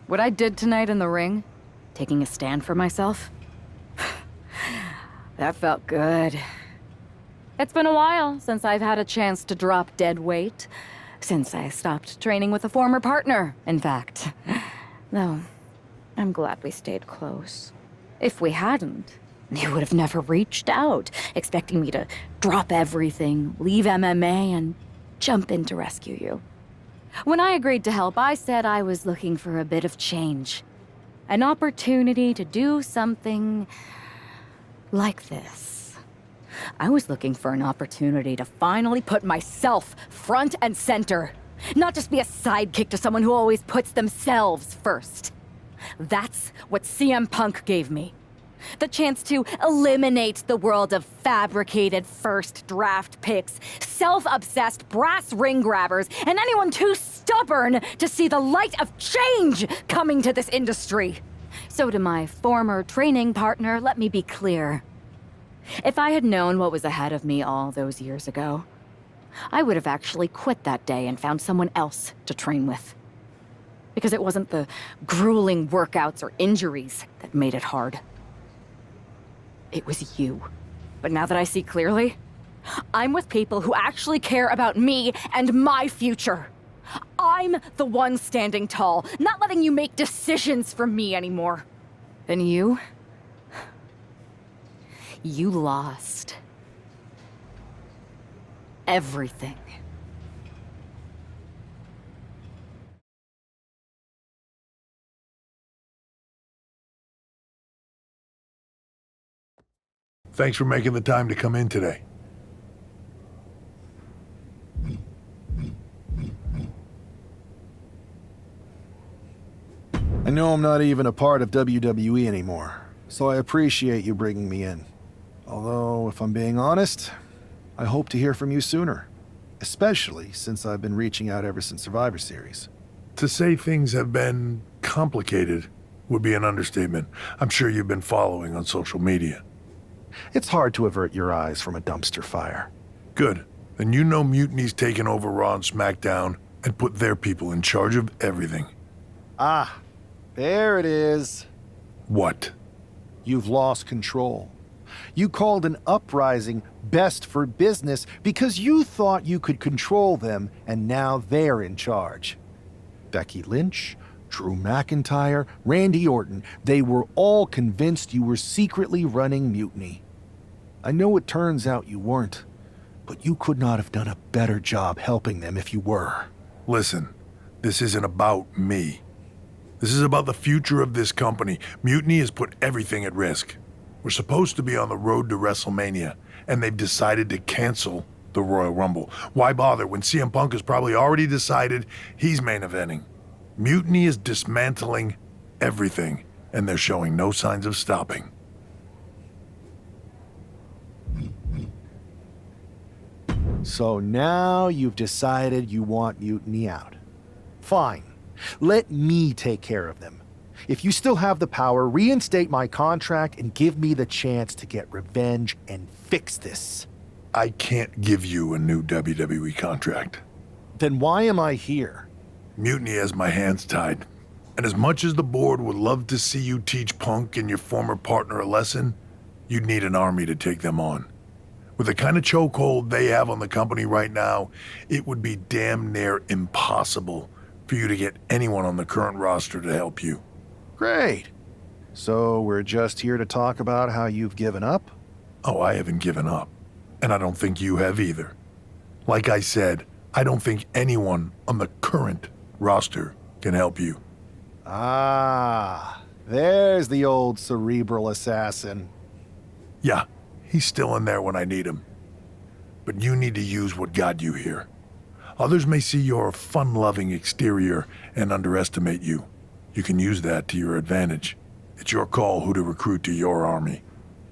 What I did tonight in the ring, taking a stand for myself, that felt good. It's been a while since I've had a chance to drop dead weight. Since I stopped training with a former partner, in fact. Though, I'm glad we stayed close. If we hadn't, you would have never reached out, expecting me to drop everything, leave MMA, and jump in to rescue you. When I agreed to help, I said I was looking for a bit of change. An opportunity to do something like this. I was looking for an opportunity to finally put myself front and center. Not just be a sidekick to someone who always puts themselves first. That's what CM Punk gave me. The chance to eliminate the world of fabricated first draft picks, self-obsessed brass ring grabbers, and anyone too stubborn to see the light of change coming to this industry. So to my former training partner, let me be clear. If I had known what was ahead of me all those years ago, I would have actually quit that day and found someone else to train with. Because it wasn't the grueling workouts or injuries that made it hard. It was you. But now that I see clearly, I'm with people who actually care about me and my future. I'm the one standing tall, not letting you make decisions for me anymore. And you? You lost. Everything. Thanks for making the time to come in today. I know I'm not even a part of WWE anymore, so I appreciate you bringing me in. Although, if I'm being honest, I hope to hear from you sooner. Especially since I've been reaching out ever since Survivor Series. To say things have been complicated would be an understatement. I'm sure you've been following on social media. It's hard to avert your eyes from a dumpster fire. Good. Then you know Mutiny's taken over Raw and SmackDown and put their people in charge of everything. Ah, there it is. What? You've lost control. You called an uprising best for business because you thought you could control them, and now they're in charge. Becky Lynch, Drew McIntyre, Randy Orton, they were all convinced you were secretly running Mutiny. I know it turns out you weren't, but you could not have done a better job helping them if you were. Listen, this isn't about me. This is about the future of this company. Mutiny has put everything at risk. We're supposed to be on the road to WrestleMania, and they've decided to cancel the Royal Rumble. Why bother when CM Punk has probably already decided he's main eventing? Mutiny is dismantling everything, and they're showing no signs of stopping. So now you've decided you want Mutiny out. Fine. Let me take care of them. If you still have the power, reinstate my contract and give me the chance to get revenge and fix this. I can't give you a new WWE contract. Then why am I here? Mutiny has my hands tied. And as much as the board would love to see you teach Punk and your former partner a lesson, you'd need an army to take them on. With the kind of chokehold they have on the company right now, it would be damn near impossible for you to get anyone on the current roster to help you. Great. So we're just here to talk about how you've given up? Oh, I haven't given up. And I don't think you have either. Like I said, I don't think anyone on the current roster can help you. Ah, there's the old cerebral assassin. Yeah, he's still in there when I need him. But you need to use what got you here. Others may see your fun-loving exterior and underestimate you. You can use that to your advantage. It's your call who to recruit to your army.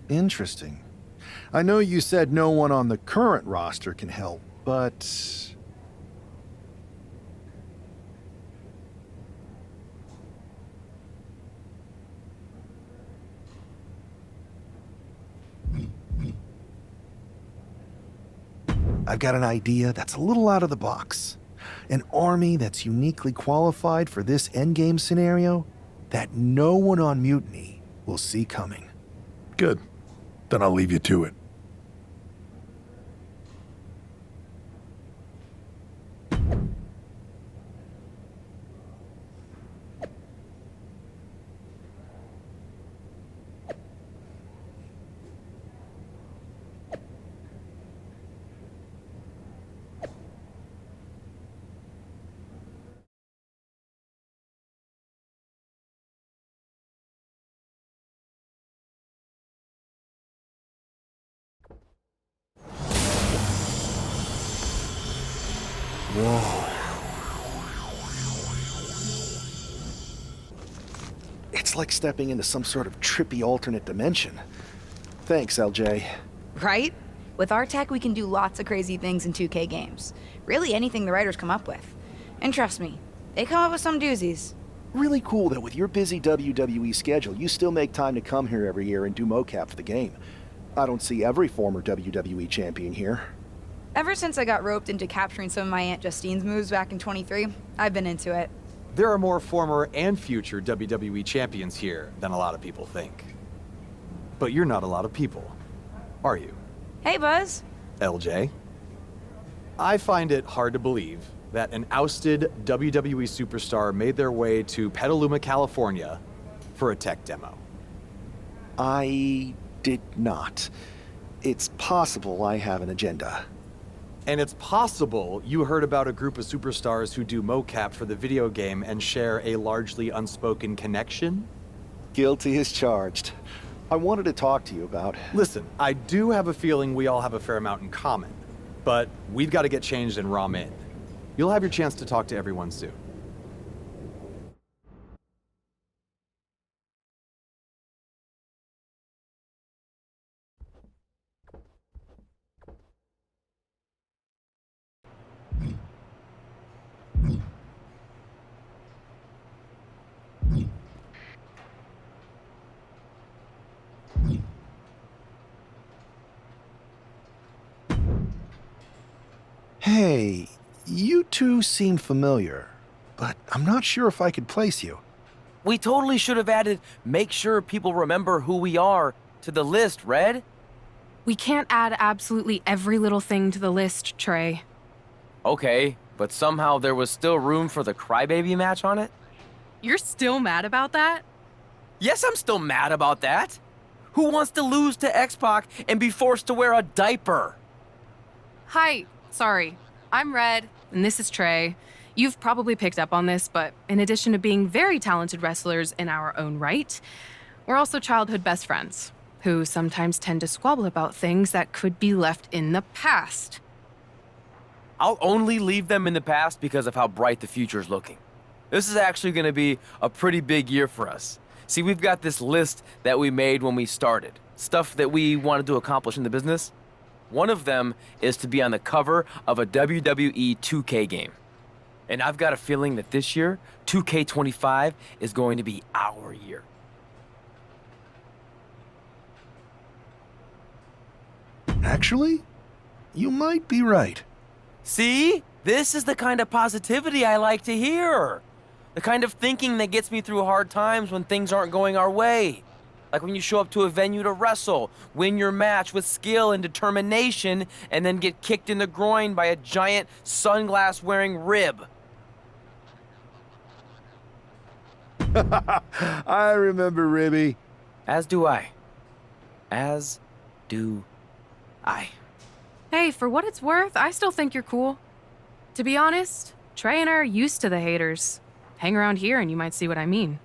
Interesting. I know you said no one on the current roster can help, but... I've got an idea that's a little out of the box. An army that's uniquely qualified for this endgame scenario that no one on Mutiny will see coming. Good. Then I'll leave you to it. Whoa. It's like stepping into some sort of trippy alternate dimension. Thanks, LJ. Right? With our tech, we can do lots of crazy things in 2K games. Really anything the writers come up with. And trust me, they come up with some doozies. Really cool that with your busy WWE schedule, you still make time to come here every year and do mocap for the game. I don't see every former WWE champion here. Ever since I got roped into capturing some of my Aunt Justine's moves back in 23, I've been into it. There are more former and future WWE champions here than a lot of people think. But you're not a lot of people, are you, Hey, Buzz. LJ? I find it hard to believe that an ousted WWE superstar made their way to Petaluma, California for a tech demo. I did not. It's possible I have an agenda. And it's possible you heard about a group of superstars who do mocap for the video game and share a largely unspoken connection? Guilty as charged. I wanted to talk to you about... Listen, I do have a feeling we all have a fair amount in common, but we've got to get changed and ROM in. You'll have your chance to talk to everyone soon. Hey, you two seem familiar, but I'm not sure if I could place you. We totally should have added make sure people remember who we are to the list, Red. We can't add absolutely every little thing to the list, Trey. Okay, but somehow there was still room for the crybaby match on it? You're still mad about that? Yes, I'm still mad about that. Who wants to lose to X-Pac and be forced to wear a diaper? Hi, sorry. I'm Red, and this is Trey. You've probably picked up on this, but in addition to being very talented wrestlers in our own right, we're also childhood best friends, who sometimes tend to squabble about things that could be left in the past. I'll only leave them in the past because of how bright the future's looking. This is actually going to be a pretty big year for us. See, we've got this list that we made when we started, stuff that we wanted to accomplish in the business. One of them is to be on the cover of a WWE 2K game. And I've got a feeling that this year, 2K25 is going to be our year. Actually, you might be right. See? This is the kind of positivity I like to hear. The kind of thinking that gets me through hard times when things aren't going our way. Like when you show up to a venue to wrestle, win your match with skill and determination, and then get kicked in the groin by a giant sunglass-wearing rib. I remember Ribby. As do I. As do I. Hey, for what it's worth, I still think you're cool. To be honest, Trey and I are used to the haters. Hang around here and you might see what I mean.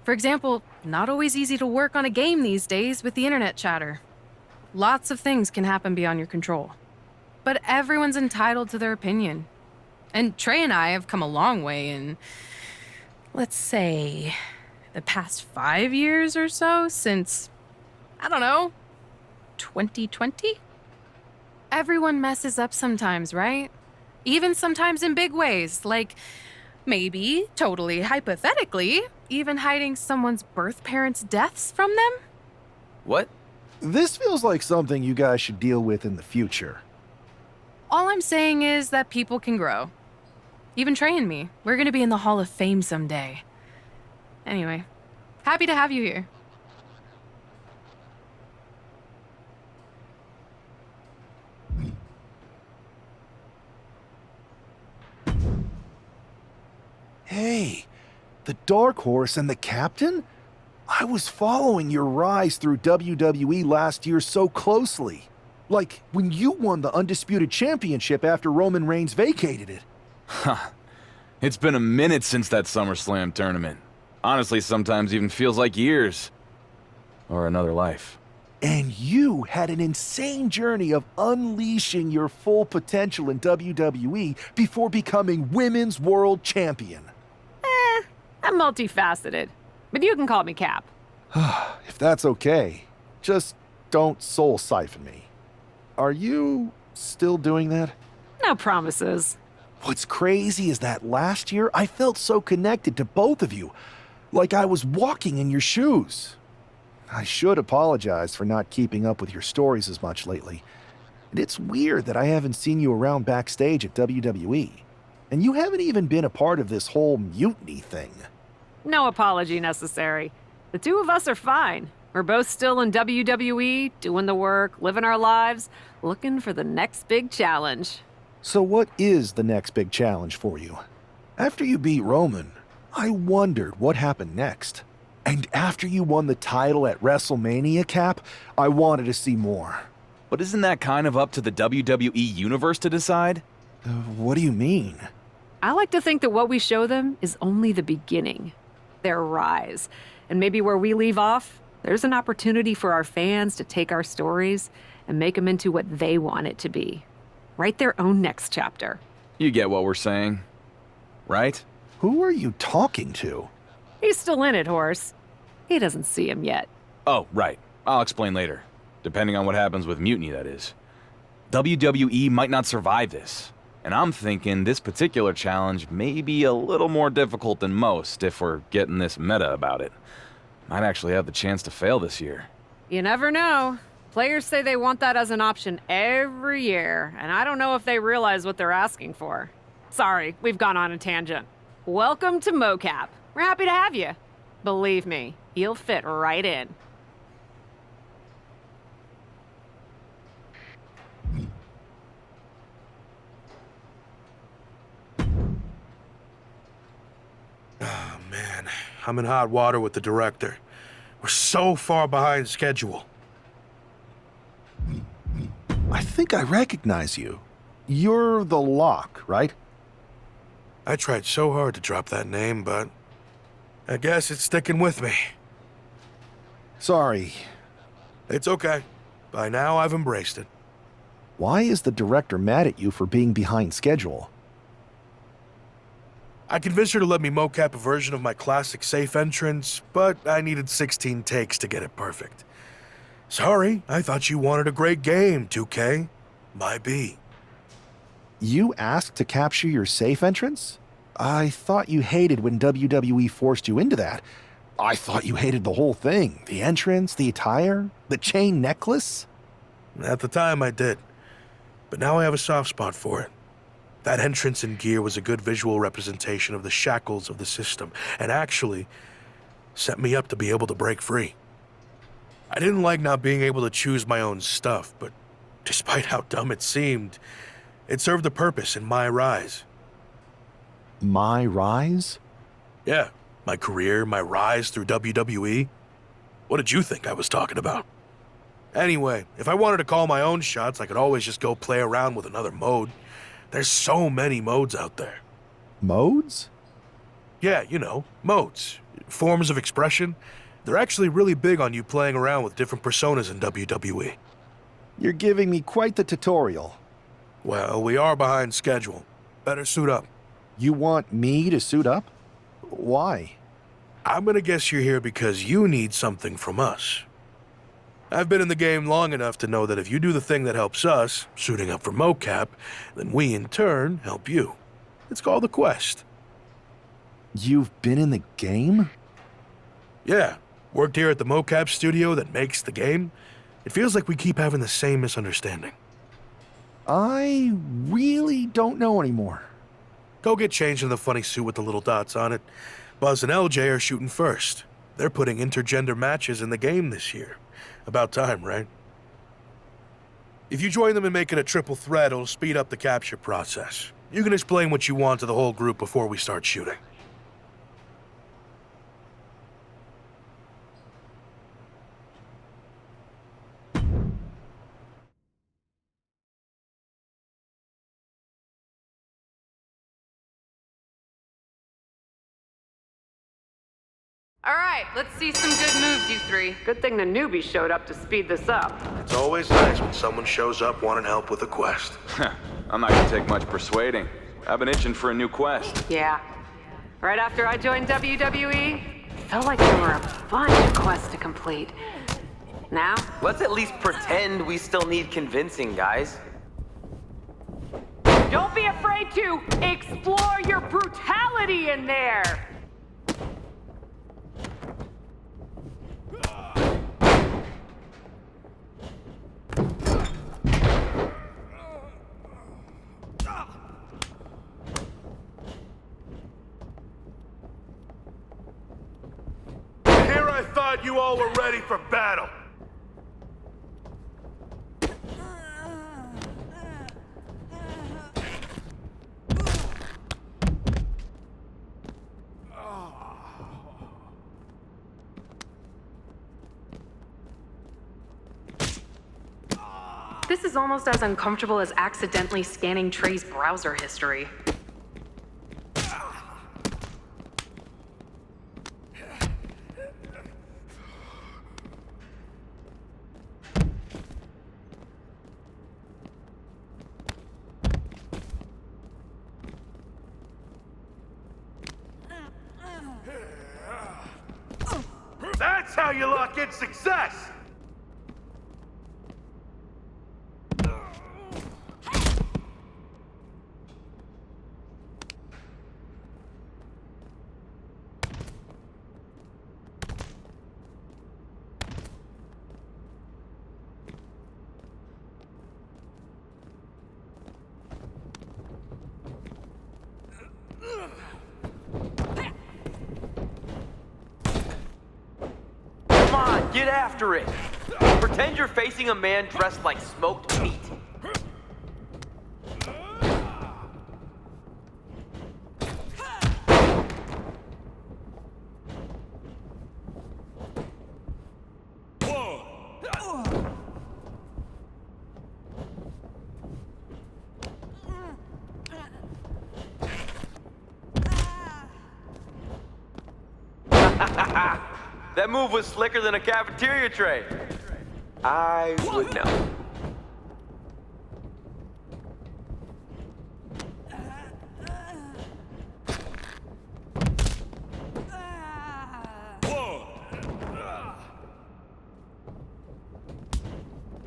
For example, not always easy to work on a game these days with the internet chatter. Lots of things can happen beyond your control. But everyone's entitled to their opinion. And Trey and I have come a long way in, let's say, the past 5 years or so since, I don't know, 2020? Everyone messes up sometimes, right? Even sometimes in big ways, like maybe, totally hypothetically, even hiding someone's birth parents' deaths from them? What? This feels like something you guys should deal with in the future. All I'm saying is that people can grow. even train me. We're gonna be in the Hall of Fame someday. Anyway, happy to have you here. Hey, the Dark Horse and the Captain? I was following your rise through WWE last year so closely. Like when you won the Undisputed Championship after Roman Reigns vacated it. Huh. It's been a minute since that SummerSlam tournament. Honestly, sometimes even feels like years. Or another life. And you had an insane journey of unleashing your full potential in WWE before becoming Women's World Champion. I'm multifaceted, but you can call me Cap. If that's okay, just don't soul siphon me. Are you still doing that? No promises. What's crazy is that last year I felt so connected to both of you, like I was walking in your shoes. I should apologize for not keeping up with your stories as much lately. And it's weird that I haven't seen you around backstage at WWE. And you haven't even been a part of this whole mutiny thing. No apology necessary. The two of us are fine. We're both still in WWE, doing the work, living our lives, looking for the next big challenge. So what is the next big challenge for you? After you beat Roman, I wondered what happened next. And after you won the title at WrestleMania, Cap, I wanted to see more. But isn't that kind of up to the WWE Universe to decide? What do you mean? I like to think that what we show them is only the beginning, their rise. And maybe where we leave off, there's an opportunity for our fans to take our stories and make them into what they want it to be. Write their own next chapter. You get what we're saying, right? Who are you talking to? He's still in it, Horse. He doesn't see him yet. Oh, right. I'll explain later. Depending on what happens with Mutiny, that is. WWE might not survive this. And I'm thinking this particular challenge may be a little more difficult than most if we're getting this meta about it. Might actually have the chance to fail this year. You never know. Players say they want that as an option every year, and I don't know if they realize what they're asking for. Sorry, we've gone on a tangent. Welcome to MoCap. We're happy to have you. Believe me, you'll fit right in. Oh, man. I'm in hot water with the director. We're so far behind schedule. I think I recognize you. You're the Lock, right? I tried so hard to drop that name, but I guess it's sticking with me. Sorry. It's okay. By now, I've embraced it. Why is the director mad at you for being behind schedule? I convinced her to let me mocap a version of my classic safe entrance, but I needed 16 takes to get it perfect. Sorry, I thought you wanted a great game, 2K. My B. You asked to capture your safe entrance? I thought you hated when WWE forced you into that. I thought you hated the whole thing. The entrance, the attire, the chain necklace. At the time, I did. But now I have a soft spot for it. That entrance and gear was a good visual representation of the shackles of the system, and actually set me up to be able to break free. I didn't like not being able to choose my own stuff, but despite how dumb it seemed, it served a purpose in my rise. My rise? Yeah, my career, my rise through WWE. What did you think I was talking about? Anyway, if I wanted to call my own shots, I could always just go play around with another mode. There's so many modes out there. Modes? Yeah, you know, modes. Forms of expression. They're actually really big on you playing around with different personas in WWE. You're giving me quite the tutorial. Well, we are behind schedule. Better suit up. You want me to suit up? Why? I'm gonna guess you're here because you need something from us. I've been in the game long enough to know that if you do the thing that helps us, suiting up for mocap, then we in turn help you. It's called the quest. You've been in the game? Yeah, worked here at the mocap studio that makes the game. It feels like we keep having the same misunderstanding. I really don't know anymore. Go get changed in the funny suit with the little dots on it. Buzz and LJ are shooting first. They're putting intergender matches in the game this year. About time, right? If you join them in making a triple threat, it'll speed up the capture process. You can explain what you want to the whole group before we start shooting. All right, let's see some good moves, you three. Good thing the newbie showed up to speed this up. It's always nice when someone shows up wanting help with a quest. I'm not gonna take much persuading. I've been itching for a new quest. Yeah. Right after I joined WWE, felt like there were a bunch of quests to complete. Now, Let's at least pretend we still need convincing, guys. don't be afraid to explore your brutality in there! Here I thought you all were ready for battle. This is almost as uncomfortable as accidentally scanning Trey's browser history. That's how you lock in success! Come on, get after it. Pretend you're facing a man dressed like smoked meat. That move was slicker than a cafeteria tray. I would know.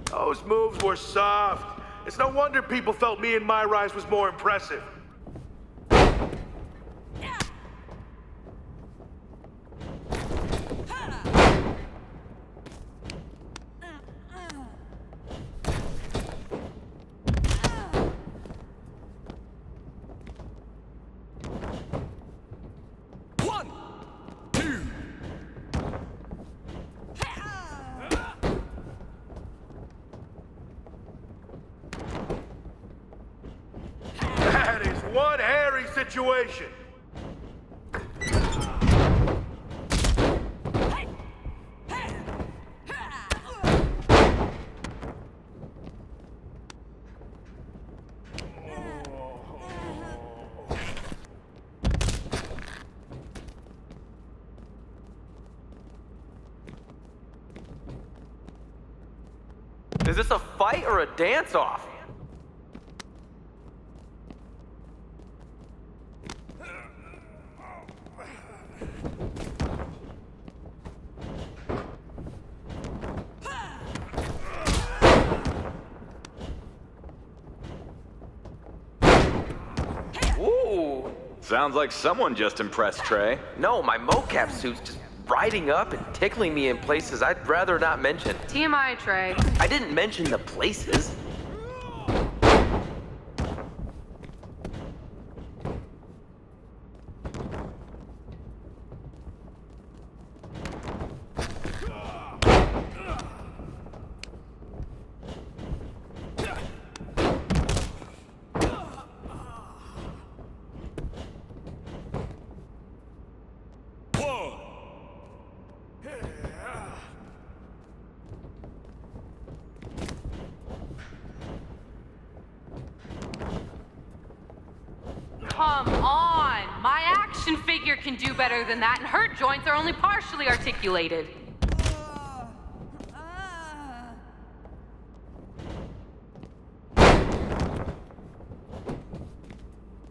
Those moves were soft. It's no wonder people felt me and my rise was more impressive. That is one hairy situation. Is this a fight or a dance-off? Ooh. Sounds like someone just impressed Trey. No, my mocap suit's just riding up and tickling me in places I'd rather not mention. TMI, Trey. I didn't mention the places. Come on! My action figure can do better than that, and her joints are only partially articulated.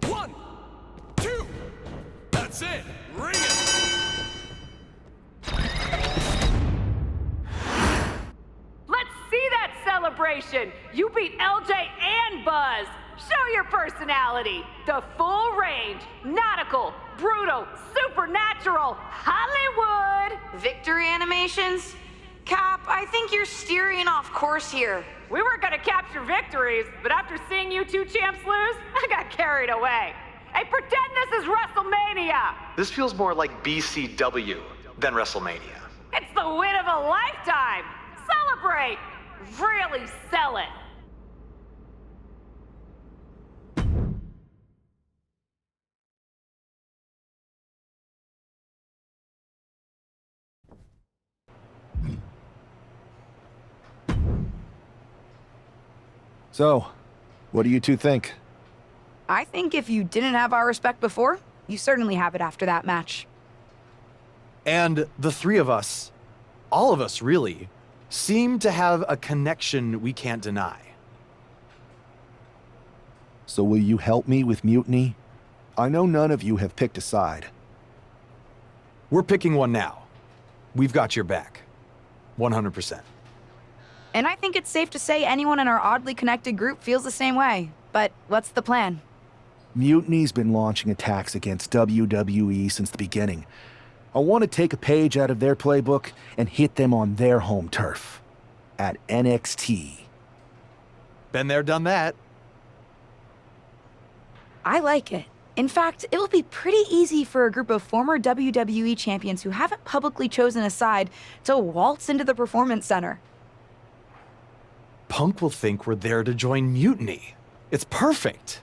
One, two, that's it. Ring it. Let's see that celebration! You beat LJ and Buzz! Show your personality! The full range, nautical, brutal, supernatural, Hollywood! Victory animations? Cap, I think you're steering off course here. We were gonna capture victories, but after seeing you two champs lose, I got carried away. Hey, pretend this is WrestleMania! This feels more like BCW than WrestleMania. It's the win of a lifetime! Celebrate! Really sell it! So, what do you two think? I think if you didn't have our respect before, you certainly have it after that match. And the three of us, all of us really, seem to have a connection we can't deny. So will you help me with Mutiny? I know none of you have picked a side. We're picking one now. We've got your back. 100%. And I think it's safe to say anyone in our oddly connected group feels the same way. But what's the plan? Mutiny's been launching attacks against WWE since the beginning. I want to take a page out of their playbook and hit them on their home turf. At NXT. Been there, done that. I like it. In fact, it will be pretty easy for a group of former WWE champions who haven't publicly chosen a side to waltz into the Performance Center. Punk will think we're there to join Mutiny. It's perfect.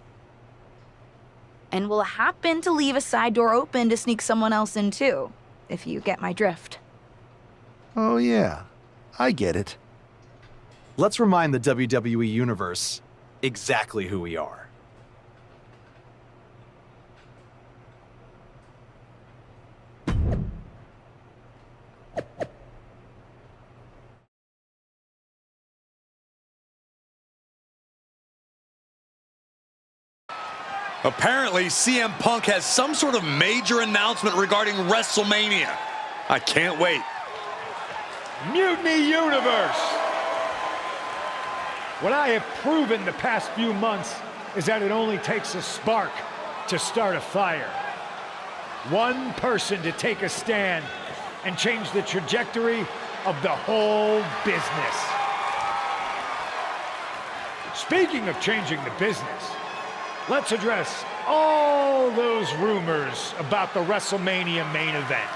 And we'll happen to leave a side door open to sneak someone else in too, if you get my drift. Oh yeah, I get it. Let's remind the WWE Universe exactly who we are. Apparently, CM Punk has some sort of major announcement regarding WrestleMania. I can't wait. Mutiny Universe! What I have proven the past few months is that it only takes a spark to start a fire. One person to take a stand and change the trajectory of the whole business. Speaking of changing the business, let's address all those rumors about the WrestleMania main event.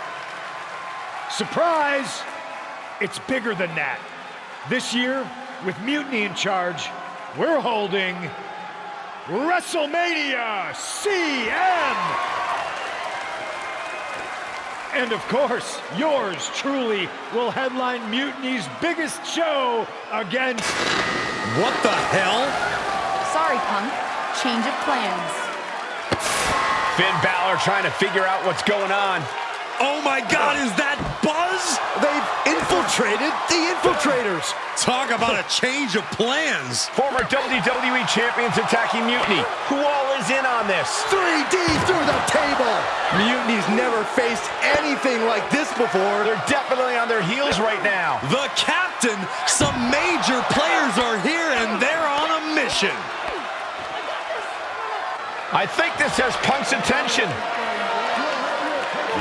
Surprise! It's bigger than that. This year, with Mutiny in charge, we're holding WrestleMania CM! And of course, yours truly will headline Mutiny's biggest show against... What the hell? Sorry, Punk. Change of plans. Finn Balor trying to figure out what's going on. Oh my God, is that Buzz? They've infiltrated the infiltrators! Talk about a change of plans. Former WWE champions attacking Mutiny. Who all is in on this? 3D through the table! Mutiny's never faced anything like this before. They're definitely on their heels right now. The captain, some major players are here and they're on a mission. I think this has Punk's attention.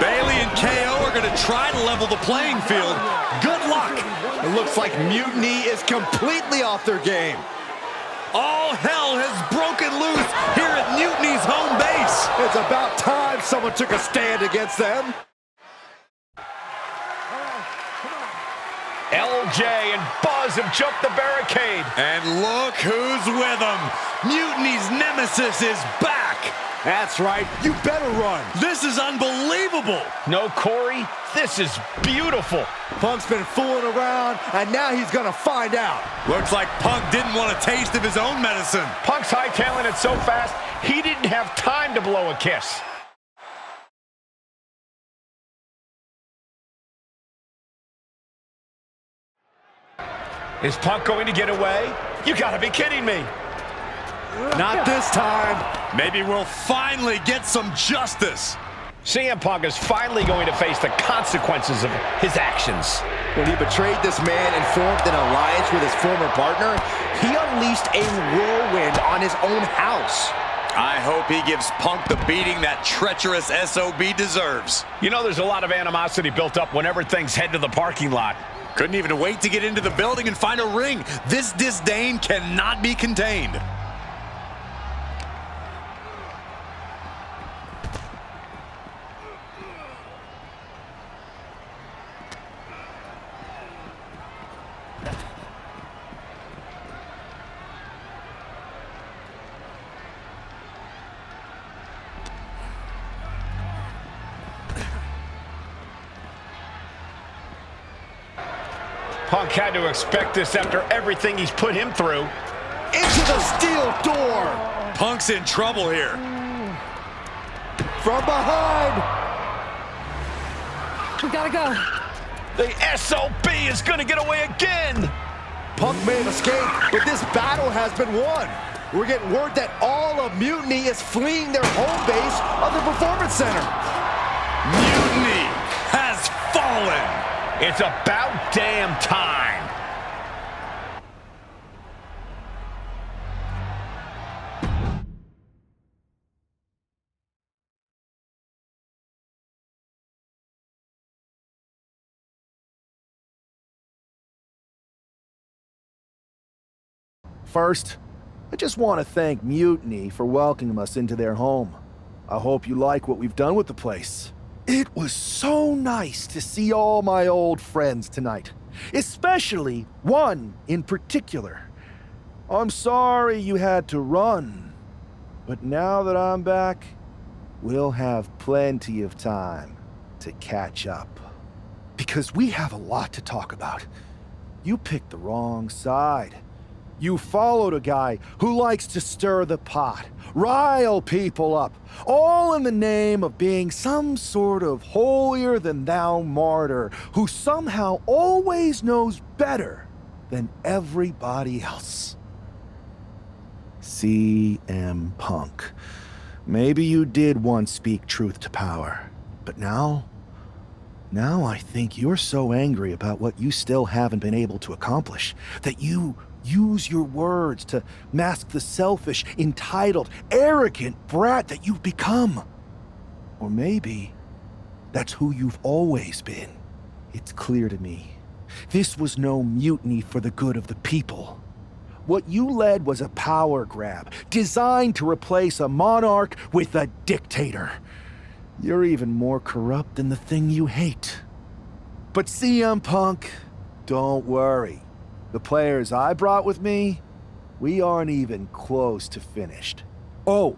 Bailey and KO are going to try to level the playing field. Good luck. It looks like Mutiny is completely off their game. All hell has broken loose here at Mutiny's home base. It's about time someone took a stand against them. LJ and Buzz have jumped the barricade. And look who's with them. Mutiny's nemesis is back. That's right. You better run. This is unbelievable. No, Corey, this is beautiful. Punk's been fooling around, and now he's gonna find out. Looks like Punk didn't want a taste of his own medicine. Punk's hightailing it so fast, he didn't have time to blow a kiss. Is Punk going to get away? You gotta be kidding me. Not this time. Maybe we'll finally get some justice. CM Punk is finally going to face the consequences of his actions. When he betrayed this man and formed an alliance with his former partner, he unleashed a whirlwind on his own house. I hope he gives Punk the beating that treacherous SOB deserves. You know there's a lot of animosity built up whenever things head to the parking lot. Couldn't even wait to get into the building and find a ring. This disdain cannot be contained. Punk had to expect this after everything he's put him through. Into the steel door. Punk's in trouble here. From behind. We gotta go. The SOB is gonna get away again. Punk may have escaped, but this battle has been won. We're getting word that all of Mutiny is fleeing their home base of the Performance Center. Mutiny has fallen. It's about damn time. First, I just want to thank Mutiny for welcoming us into their home. I hope you like what we've done with the place. It was so nice to see all my old friends tonight, especially one in particular. I'm sorry you had to run, but now that I'm back, we'll have plenty of time to catch up. Because we have a lot to talk about. You picked the wrong side. You followed a guy who likes to stir the pot, rile people up, all in the name of being some sort of holier-than-thou martyr who somehow always knows better than everybody else. CM Punk. Maybe you did once speak truth to power, but now I think you're so angry about what you still haven't been able to accomplish that you use your words to mask the selfish, entitled, arrogant brat that you've become. Or maybe that's who you've always been. It's clear to me. This was no mutiny for the good of the people. What you led was a power grab, designed to replace a monarch with a dictator. You're even more corrupt than the thing you hate. But CM Punk, don't worry. The players I brought with me, we aren't even close to finished. Oh,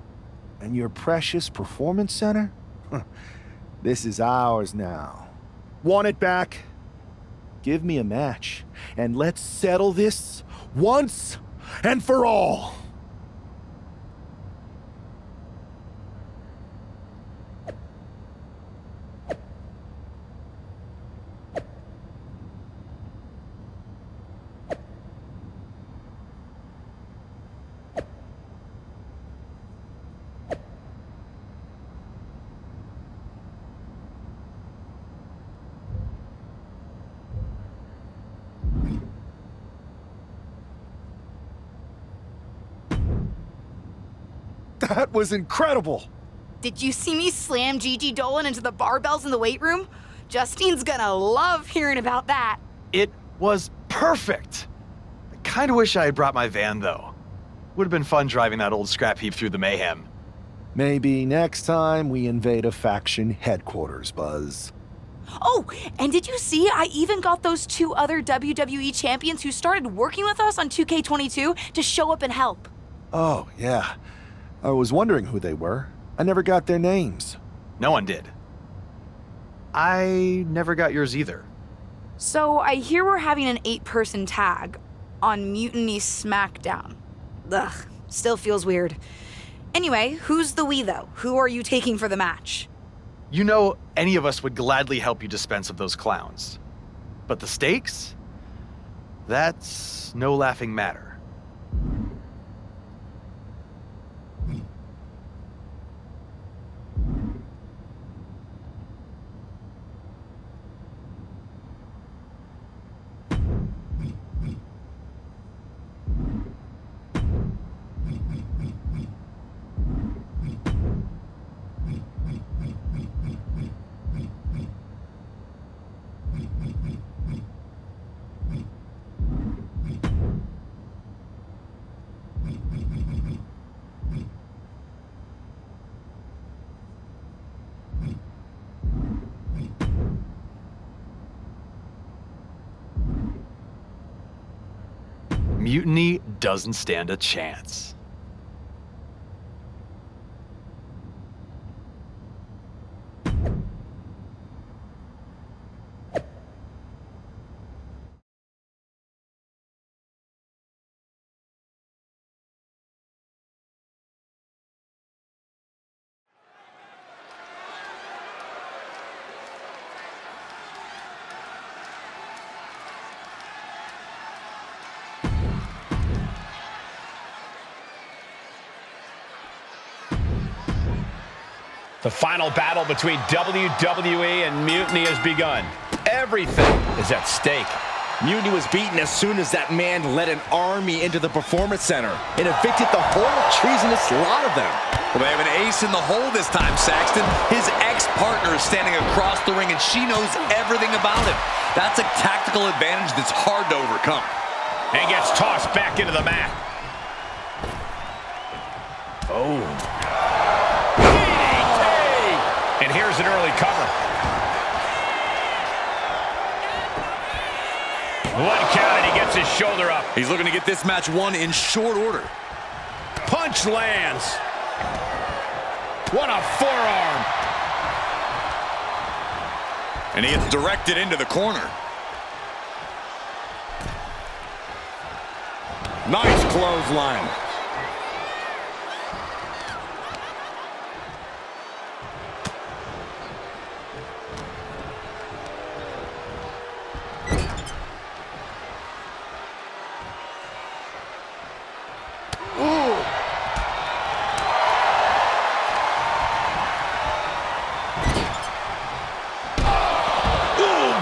and your precious Performance Center? This is ours now. Want it back? Give me a match, and let's settle this once and for all. That was incredible! Did you see me slam Gigi Dolan into the barbells in the weight room? Justine's gonna love hearing about that. It was perfect. I kind of wish I had brought my van, though. Would have been fun driving that old scrap heap through the mayhem. Maybe next time we invade a faction headquarters, Buzz. Oh, and did you see I even got those 2 other WWE champions who started working with us on 2K22 to show up and help? Oh, yeah. I was wondering who they were. I never got their names. No one did. I never got yours either. So I hear we're having an 8-person tag on Mutiny SmackDown. Ugh, still feels weird. Anyway, who's the we, though? Who are you taking for the match? You know, any of us would gladly help you dispense of those clowns. But the stakes? That's no laughing matter. Mutiny doesn't stand a chance. The final battle between WWE and Mutiny has begun. Everything is at stake. Mutiny was beaten as soon as that man led an army into the Performance Center and evicted the whole treasonous lot of them. Well, they have an ace in the hole this time, Saxton. His ex-partner is standing across the ring, and she knows everything about him. That's a tactical advantage that's hard to overcome. And gets tossed back into the mat. Oh. And here's an early cover. One count and he gets his shoulder up. He's looking to get this match won in short order. Punch lands. What a forearm. And he gets directed into the corner. Nice clothesline.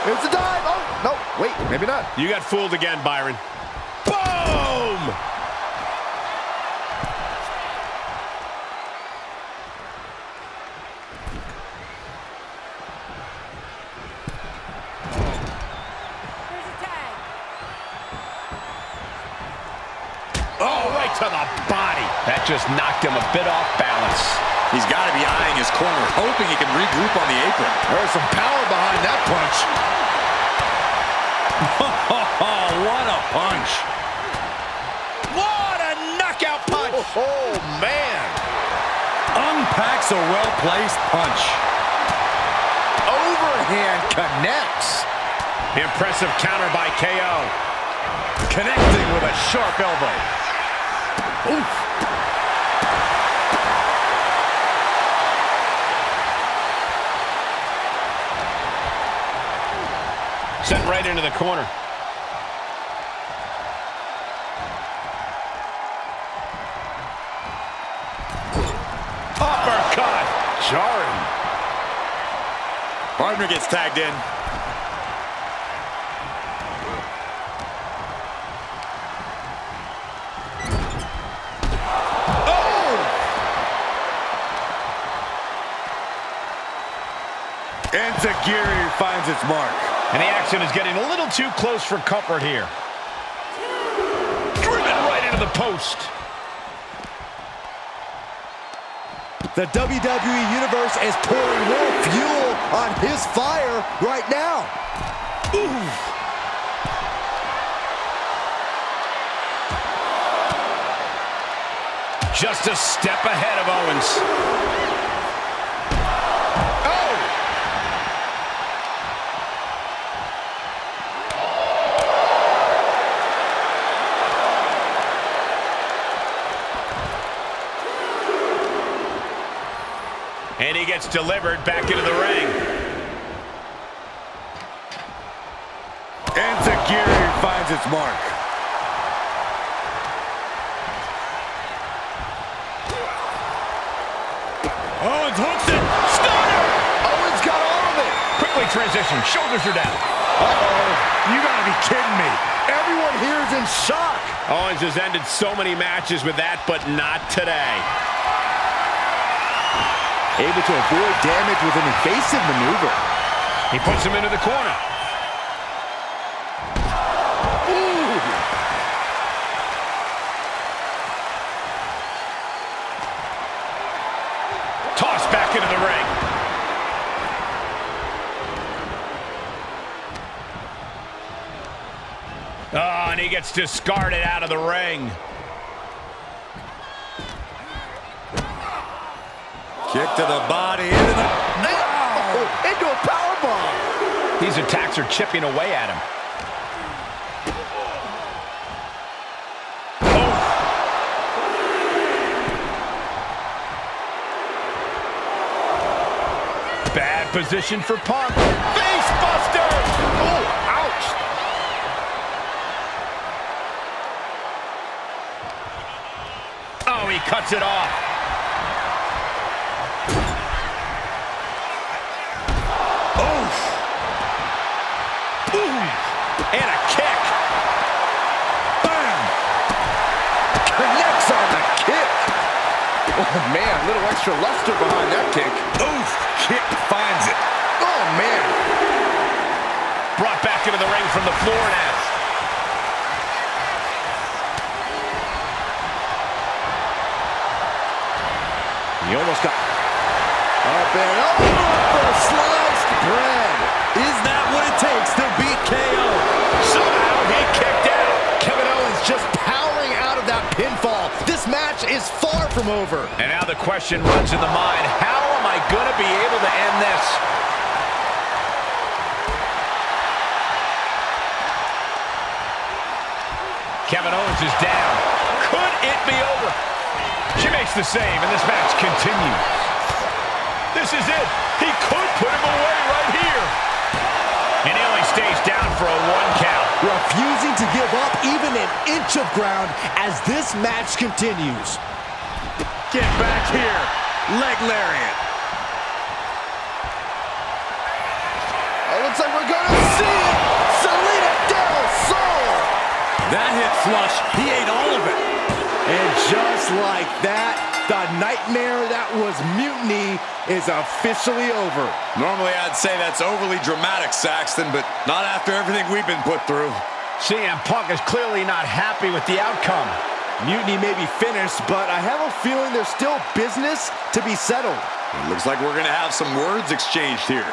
It's a dive. Oh, no, wait, maybe not. You got fooled again, Byron. Boom! Oh, right to the body. That just knocked him a bit off balance. He's got to be eyeing his corner, hoping he can regroup on the apron. There's some power behind that punch. Oh, what a punch. What a knockout punch. Oh, man. Unpacks a well-placed punch. Overhand connects. Impressive counter by KO. Connecting with a sharp elbow. Oof. Sent right into the corner. Uppercut. Jarring. Partner gets tagged in. And Zagiri finds its mark. And the action is getting a little too close for comfort here. Driven right into the post. The WWE Universe is pouring more fuel on his fire right now. Ooh. Just a step ahead of Owens. And he gets delivered back into the ring. Enziguri finds its mark. Owens hooks it. Stunner! Owens got all of it. Quickly transition. Shoulders are down. Uh-oh. You gotta be kidding me. Everyone here is in shock. Owens has ended so many matches with that, but not today. Able to avoid damage with an evasive maneuver. He puts him into the corner. Ooh. Tossed back into the ring. Oh, and he gets discarded out of the ring. Kick to the body, into the... Oh, into a powerbomb. These attacks are chipping away at him. Oh. Bad position for Punk. Face buster. Oh, ouch. Oh, he cuts it off. And a kick. Bam! Connects on the kick. Oh, man, a little extra luster behind that kick. Oof! Kick finds it. Oh, man. Brought back into the ring from the floor now. He almost got up and over sliced bread. Is that what it takes to beat KO? Somehow he kicked out. Kevin Owens just powering out of that pinfall. This match is far from over. And now the question runs in the mind, how am I going to be able to end this? Kevin Owens is down. Could it be over? She makes the save, and this match continues. This is it. He could put him away right here. And he only stays down for a 1 count. Refusing to give up even an inch of ground as this match continues. Get back here. Leg lariat. Oh, looks like we're going to see it. Selena Del Sol. That hit flush. He ate all of it. And just like that, the nightmare that was Mutiny is officially over. Normally I'd say that's overly dramatic, Saxton, but not after everything we've been put through. CM Punk is clearly not happy with the outcome. Mutiny may be finished, but I have a feeling there's still business to be settled. It looks like we're going to have some words exchanged here.